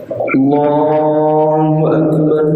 Allahu Akbar.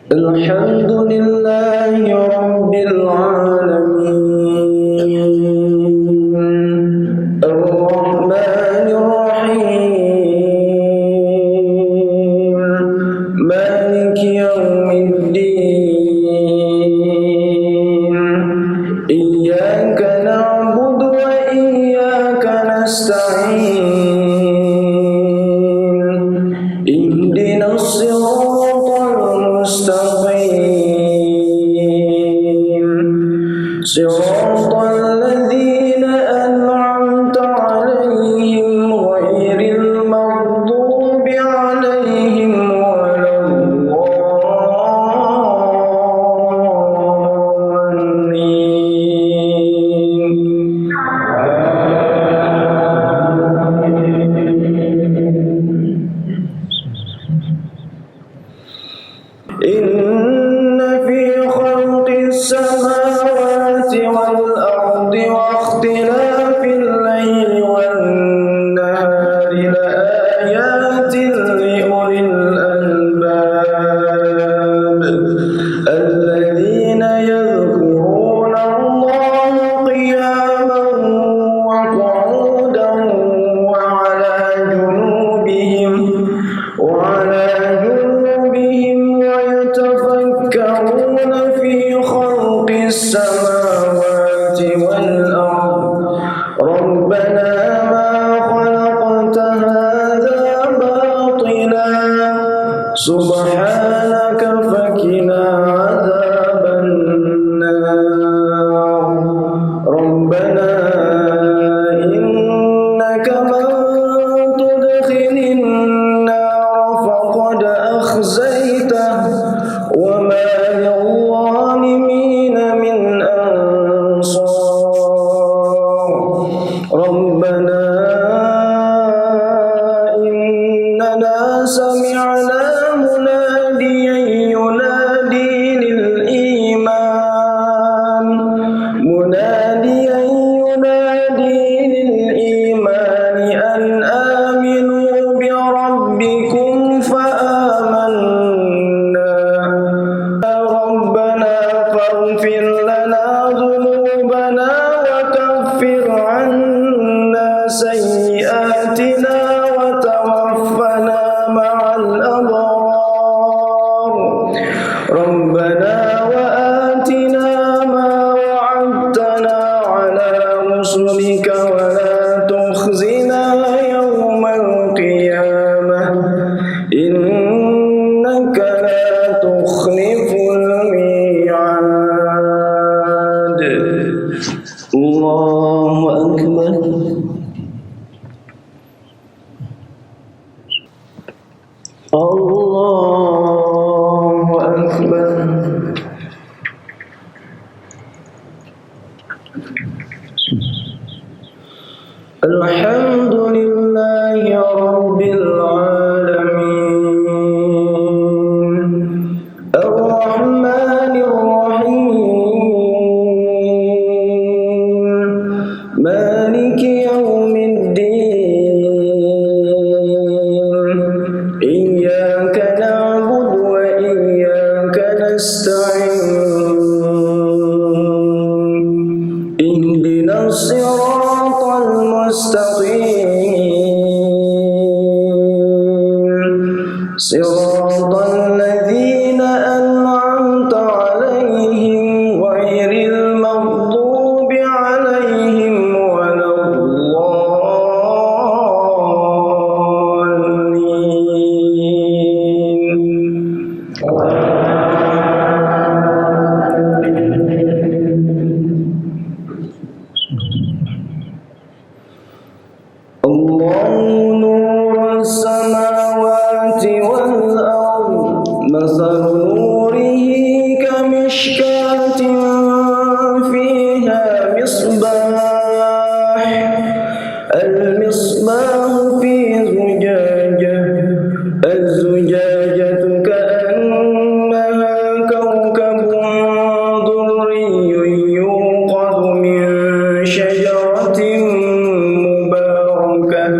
Alhamdulillahi Rabbil Alamin Ar-Rahmanir Rahim Maliki Yawmiddin Iyyaka na'budu wa iyyaka nasta'in Ihdinas siratal mustaqim Siratal ladzina an'amta 'alaihim ghairil maghdubi 'alaihim Inna fi khalqis samawati wal ardi wa ikhtilafil layli wan nahari la ayatin li ulil albab alladhina yadhkuruna Allaha qiyaman wa qu'udan wa 'ala junubihim يتفكرون في خلق السماوات والأرض ربنا ما خلقت هذا باطلا سبحانك فقنا عذاب النار ربنا إنك من تدخل النار فقد أخزيته وما للظالمين من أنصار ربنا إننا سمعنا مناديا ينادي للإيمان أن آمنوا بربكم فآمنا فاغفر لنا ذنوبنا وكفر عنا سيئاتنا وتوفنا مع الأبرار ربنا وآتنا ما وعدتنا على رسلك ولا تخزنا يوم القيامة إنك لا تخلف الميعاد الله أكبر الله أكبر الحمد لله رب العالمين الرحمن الرحيم مالك يوم الدين إياك نعبد وإياك نستعين اهدنا الصراط المستقيم صراط الذين أنعمت عليهم غير المغضوب عليهم ولا الله نور السماوات والأرض مثل نوره كمشكاة فيها مصباح المصباح في زجاجة الزجاجة كأنها كوكب دري يوقد من شجرة مباركة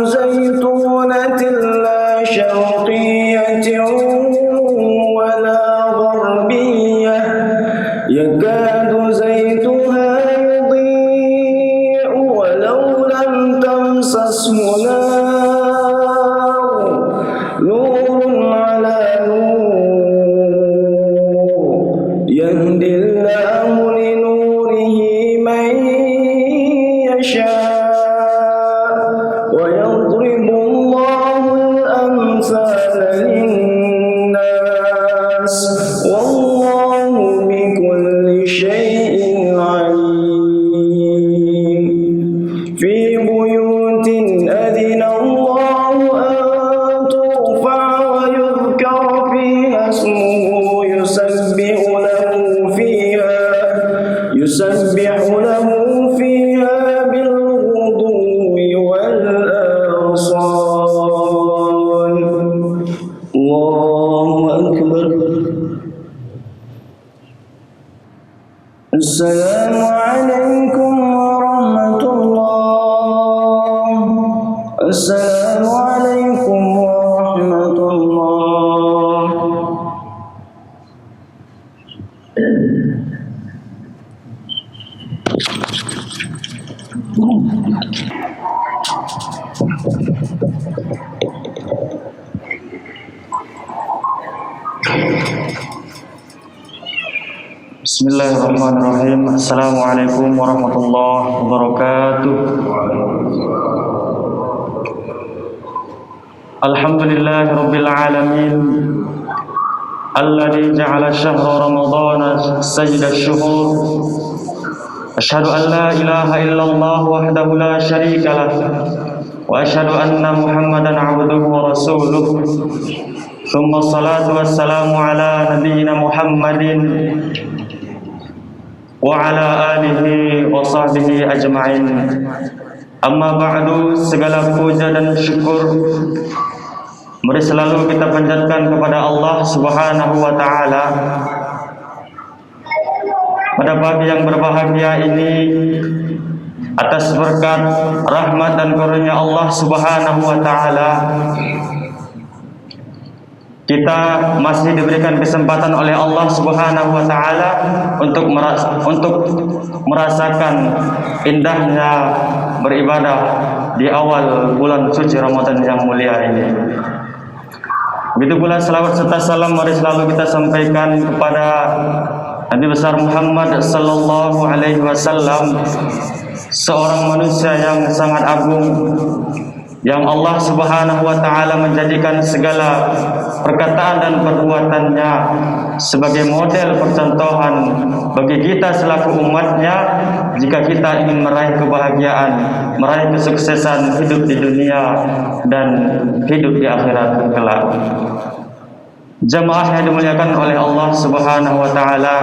زيتونة لا شرقية ولا غربية يكاد زيتها يضيء ولو لم تمسسه نار نور على نور يهدي الله لنوره من يشاء ويضرب الله الأمثال للناس والله بكل شيء عليم في بيوت أذن الله أن ترفع ويذكر فيها اسمه يسبح له فيها بالغدو والآصال الله أكبر. السلام عليكم ورحمة الله. السلام عليكم ورحمة الله. Bismillahirrahmanirrahim. Assalamualaikum warahmatullahi wabarakatuh. Alhamdulillahi rabbil alamin alladzi ja'ala syahra ramadhana sayyida syuhur. Asyhadu an la ilaha illallah wahdahu la syarika lah wa asyhadu anna Muhammadan 'abduhu wa rasuluh. Tsumma salatu wassalamu ala nabiyyina Muhammadin wa ala alihi wa sahbihi ajma'in. Amma ba'du, segala puja dan syukur mari selalu kita panjatkan kepada Allah Subhanahu wa taala. Pada pagi yang berbahagia ini, atas berkat rahmat dan karunia Allah Subhanahu wa taala, kita masih diberikan kesempatan oleh Allah Subhanahu wa taala untuk merasakan indahnya beribadah di awal bulan suci Ramadan yang mulia ini. Begitu pula selawat serta salam mari selalu kita sampaikan kepada Nabi besar Muhammad sallallahu alaihi wasallam, seorang manusia yang sangat agung, yang Allah Subhanahu wa taala menjadikan segala perkataan dan perbuatannya sebagai model percontohan bagi kita selaku umatnya jika kita ingin meraih kebahagiaan, meraih kesuksesan hidup di dunia dan hidup di akhirat kelak. Jamaah yang dimuliakan oleh Allah Subhanahu wa taala,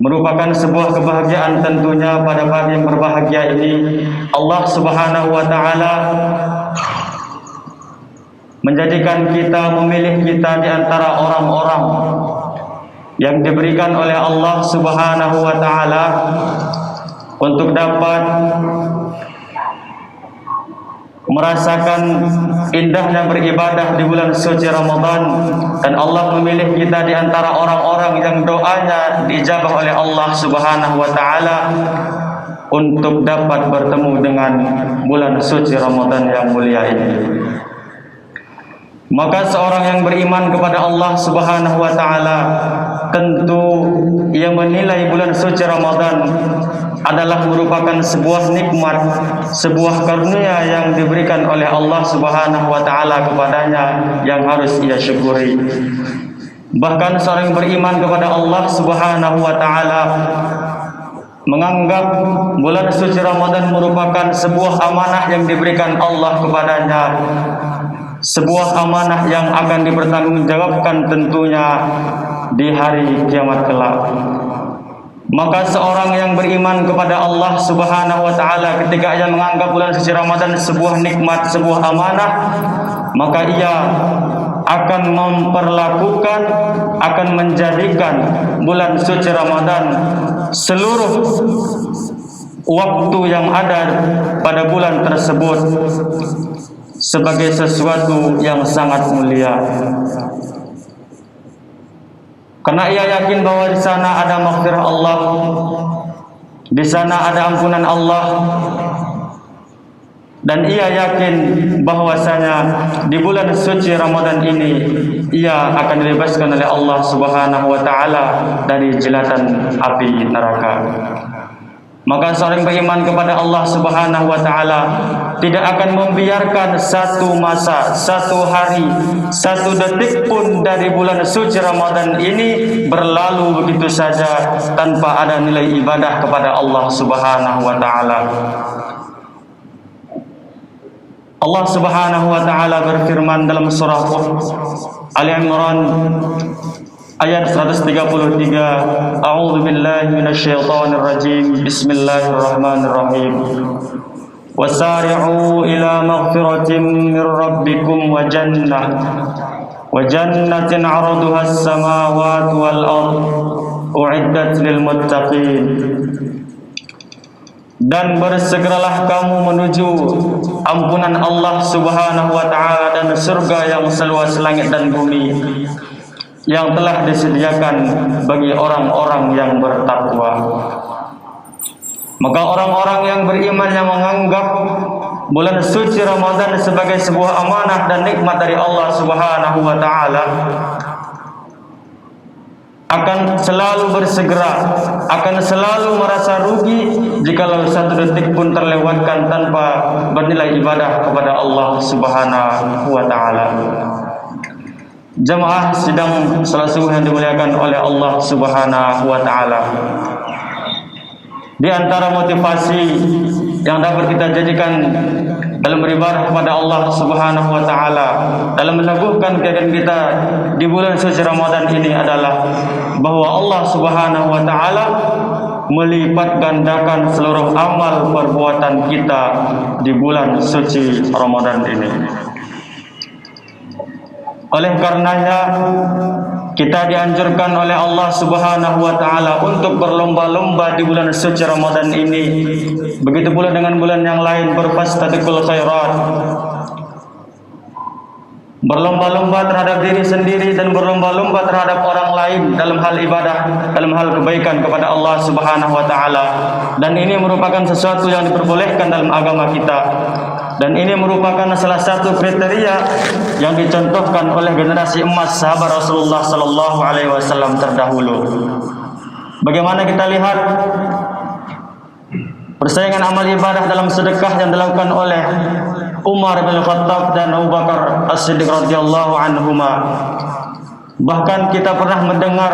merupakan sebuah kebahagiaan tentunya pada pagi yang berbahagia ini Allah Subhanahu wa taala menjadikan kita, memilih kita di antara orang-orang yang diberikan oleh Allah Subhanahu wa taala untuk dapat merasakan indahnya beribadah di bulan suci Ramadan, dan Allah memilih kita di antara orang-orang yang doanya diijabah oleh Allah Subhanahu wa taala untuk dapat bertemu dengan bulan suci Ramadan yang mulia ini. Maka seorang yang beriman kepada Allah Subhanahu wa taala tentu ia menilai bulan suci Ramadan adalah merupakan sebuah nikmat, sebuah karunia yang diberikan oleh Allah Subhanahu wa taala kepadanya yang harus ia syukuri. Bahkan seorang yang beriman kepada Allah Subhanahu wa taala menganggap bulan suci Ramadan merupakan sebuah amanah yang diberikan Allah kepadanya, sebuah amanah yang akan dipertanggungjawabkan tentunya di hari kiamat kelak. Maka seorang yang beriman kepada Allah Subhanahu wa taala ketika ia menganggap bulan suci Ramadan sebuah nikmat, sebuah amanah, maka ia akan memperlakukan, akan menjadikan bulan suci Ramadan seluruh waktu yang ada pada bulan tersebut sebagai sesuatu yang sangat mulia. Karena ia yakin bahwa di sana ada maghfirah Allah, di sana ada ampunan Allah, dan ia yakin bahwasanya di bulan suci Ramadan ini ia akan dibebaskan oleh Allah Subhanahu wa taala dari jilatan api neraka. Maka seorang beriman kepada Allah Subhanahu wa taala tidak akan membiarkan satu masa, satu hari, satu detik pun dari bulan suci Ramadan ini berlalu begitu saja tanpa ada nilai ibadah kepada Allah Subhanahu wa taala. Allah Subhanahu wa taala berfirman dalam surah Ali Imran ayat 133, A'udzu billahi minasyaitonir rajim. Bismillahirrahmanirrahim. Wasari'u ila maghfiratin mir rabbikum wa jannatin 'arduha as-samawati wal ard u'iddat lil muttaqin. Dan bersegeralah kamu menuju ampunan Allah Subhanahu wa taala dan surga yang seluas langit dan bumi yang telah disediakan bagi orang-orang yang bertakwa. Maka orang-orang yang beriman yang menganggap bulan suci Ramadan sebagai sebuah amanah dan nikmat dari Allah Subhanahu wa taala akan selalu bersegera, akan selalu merasa rugi jikalau satu detik pun terlewatkan tanpa bernilai ibadah kepada Allah Subhanahu wa taala. Jamaah sidang salat subuh yang dimuliakan oleh Allah Subhanahu wa taala. Di antara motivasi yang dapat kita jadikan dalam beribadah kepada Allah Subhanahu wa taala, dalam meneguhkan keadaan kita di bulan suci Ramadan ini adalah bahwa Allah Subhanahu wa taala melipat gandakan seluruh amal perbuatan kita di bulan suci Ramadan ini. Oleh karenanya kita dianjurkan oleh Allah Subhanahu wa taala untuk berlomba-lomba di bulan suci Ramadan ini. Begitu pula dengan bulan yang lain, berfastabiqul khairat. Berlomba-lomba terhadap diri sendiri dan berlomba-lomba terhadap orang lain dalam hal ibadah, dalam hal kebaikan kepada Allah Subhanahu wa taala. Dan ini merupakan sesuatu yang diperbolehkan dalam agama kita. Dan ini merupakan salah satu kriteria yang dicontohkan oleh generasi emas sahabat Rasulullah sallallahu alaihi wasallam terdahulu. Bagaimana kita lihat persaingan amal ibadah dalam sedekah yang dilakukan oleh Umar bin Khattab dan Abu Bakar As-Siddiq radhiyallahu anhuma. Bahkan kita pernah mendengar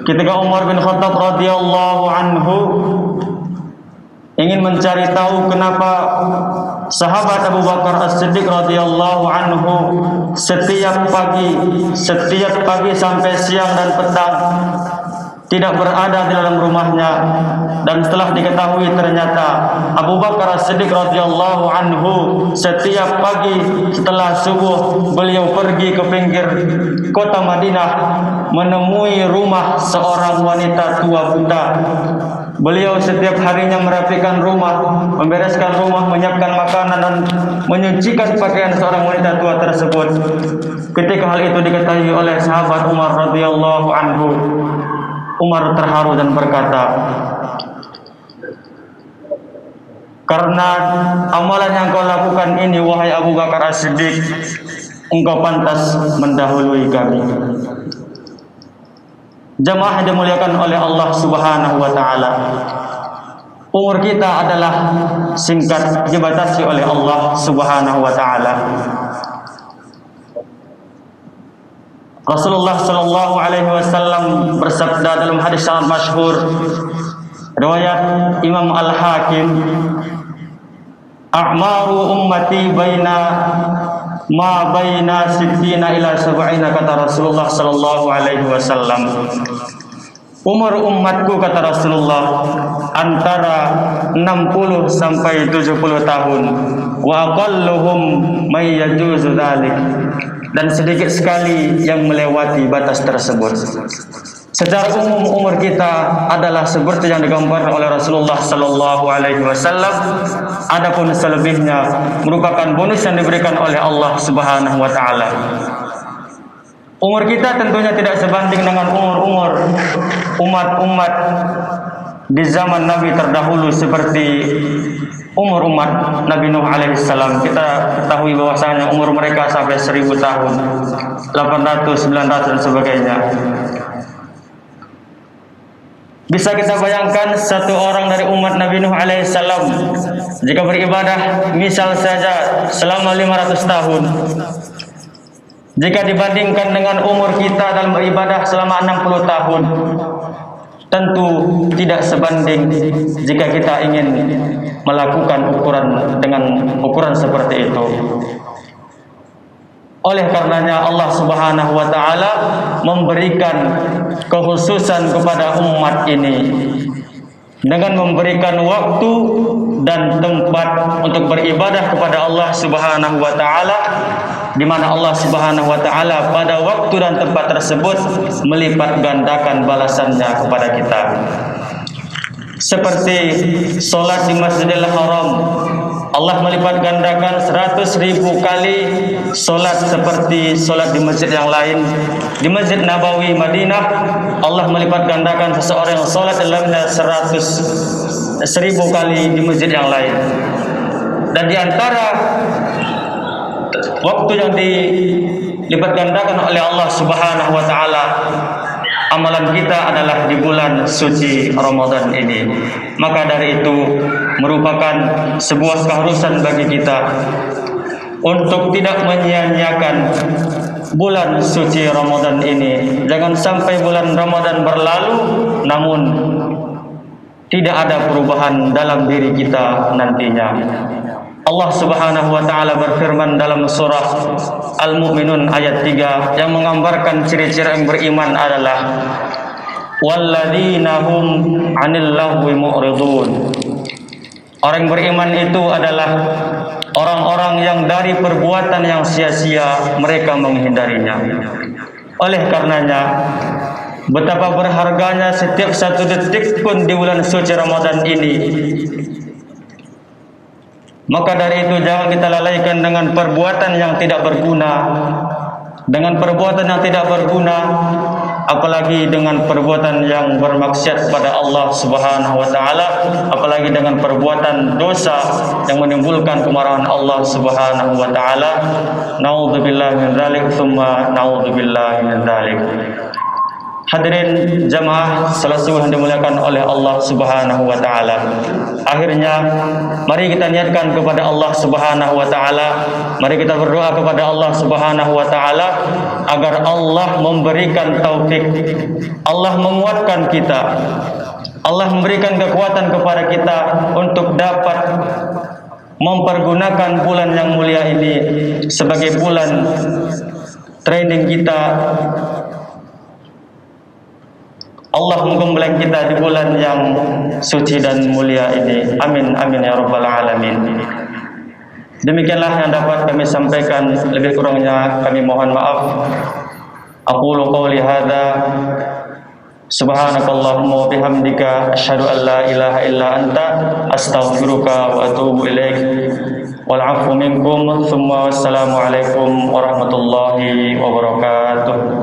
ketika Umar bin Khattab radhiyallahu anhu ingin mencari tahu kenapa sahabat Abu Bakar As-Siddiq radhiyallahu anhu setiap pagi sampai siang dan petang tidak berada di dalam rumahnya. Dan setelah diketahui ternyata Abu Bakar As-Siddiq radhiyallahu anhu setiap pagi setelah subuh beliau pergi ke pinggir kota Madinah menemui rumah seorang wanita tua buta. Beliau setiap harinya merapikan rumah, membereskan rumah, menyiapkan makanan dan menyucikan pakaian seorang wanita tua tersebut. Ketika hal itu diketahui oleh sahabat Umar radhiyallahu anhu, Umar terharu dan berkata, "Karena amalan yang kau lakukan ini, wahai Abu Bakar As-Siddiq, engkau pantas mendahului kami." Jamaah yang dimuliakan oleh Allah Subhanahu wa taala, umur kita adalah singkat, dibatasi oleh Allah Subhanahu wa taala. Rasulullah sallallahu alaihi wasallam bersabda dalam hadis sangat masyhur riwayat Imam Al-Hakim, "A'maru ummati baina ma baina sittina ila sab'ina, kata Rasulullah sallallahu alaihi wasallam. Umur umatku, kata Rasulullah, antara 60 sampai 70 tahun. Wa aqalluhum may yajuzu dzalik, dan sedikit sekali yang melewati batas tersebut. Secara umum umur kita adalah seperti yang digambarkan oleh Rasulullah sallallahu alaihi wasallam. Adapun selebihnya merupakan bonus yang diberikan oleh Allah Subhanahu wa taala. Umur kita tentunya tidak sebanding dengan umur-umur umat-umat di zaman Nabi terdahulu, seperti umur umat Nabi Nuh alaihissalam. Kita ketahui bahwasanya umur mereka sampai 1000 tahun, 800, 900 dan sebagainya. Bisa kita bayangkan satu orang dari umat Nabi Nuh alaihissalam jika beribadah misal saja selama 500 tahun, jika dibandingkan dengan umur kita dalam beribadah selama 60 tahun, tentu tidak sebanding jika kita ingin melakukan ukuran seperti itu. Oleh karenanya Allah Subhanahu wa taala memberikan kekhususan kepada umat ini dengan memberikan waktu dan tempat untuk beribadah kepada Allah Subhanahu wa taala, di mana Allah Subhanahu wa taala pada waktu dan tempat tersebut melipat gandakan balasannya kepada kita. Seperti solat di Masjidil Haram, Allah melipat gandakan 100.000 kali solat seperti solat di masjid yang lain. Di Masjid Nabawi Madinah, Allah melipat gandakan seseorang yang solat dalamnya 100.000 kali di masjid yang lain. Dan di antara waktu yang dilipat gandakan oleh Allah Subhanahu wa taala, amalan kita adalah di bulan suci Ramadan ini. Maka dari itu merupakan sebuah keharusan bagi kita untuk tidak menyia-nyiakan bulan suci Ramadan ini. Jangan sampai bulan Ramadan berlalu namun tidak ada perubahan dalam diri kita nantinya. Allah Subhanahu wa taala berfirman dalam surah Al-Mu'minun ayat 3 yang menggambarkan ciri-ciri yang beriman adalah walladzina hum 'anil lahwi mu'ridun. Orang beriman itu adalah orang-orang yang dari perbuatan yang sia-sia mereka menghindarinya. Oleh karenanya betapa berharganya setiap satu detik pun di bulan suci Ramadan ini. Maka dari itu jangan kita lalaikan dengan perbuatan yang tidak berguna, apalagi dengan perbuatan yang bermaksiat kepada Allah Subhanahu wa taala, apalagi dengan perbuatan dosa yang menimbulkan kemarahan Allah Subhanahu wa taala. Naudzubillahi min dzalik, tsumma naudzubillahi min dzalik. Hadirin jamaah salat subuh yang dimuliakan oleh Allah Subhanahu wa taala. Akhirnya mari kita niatkan kepada Allah Subhanahu wa taala, mari kita berdoa kepada Allah Subhanahu wa taala agar Allah memberikan taufik, Allah menguatkan kita, Allah memberikan kekuatan kepada kita untuk dapat mempergunakan bulan yang mulia ini sebagai bulan training kita. Allah menggembeleng kita di bulan yang suci dan mulia ini. Amin, amin ya rabbal alamin. Demikianlah yang dapat kami sampaikan, lebih kurangnya kami mohon maaf. Aqulu qawli hadza, subhanakallahumma wa bihamdika asyhadu an la ilaha illa anta astaghfiruka wa atubu ilaik. Wal 'afwu minkum, tsumma wassalamu alaikum warahmatullahi wabarakatuh.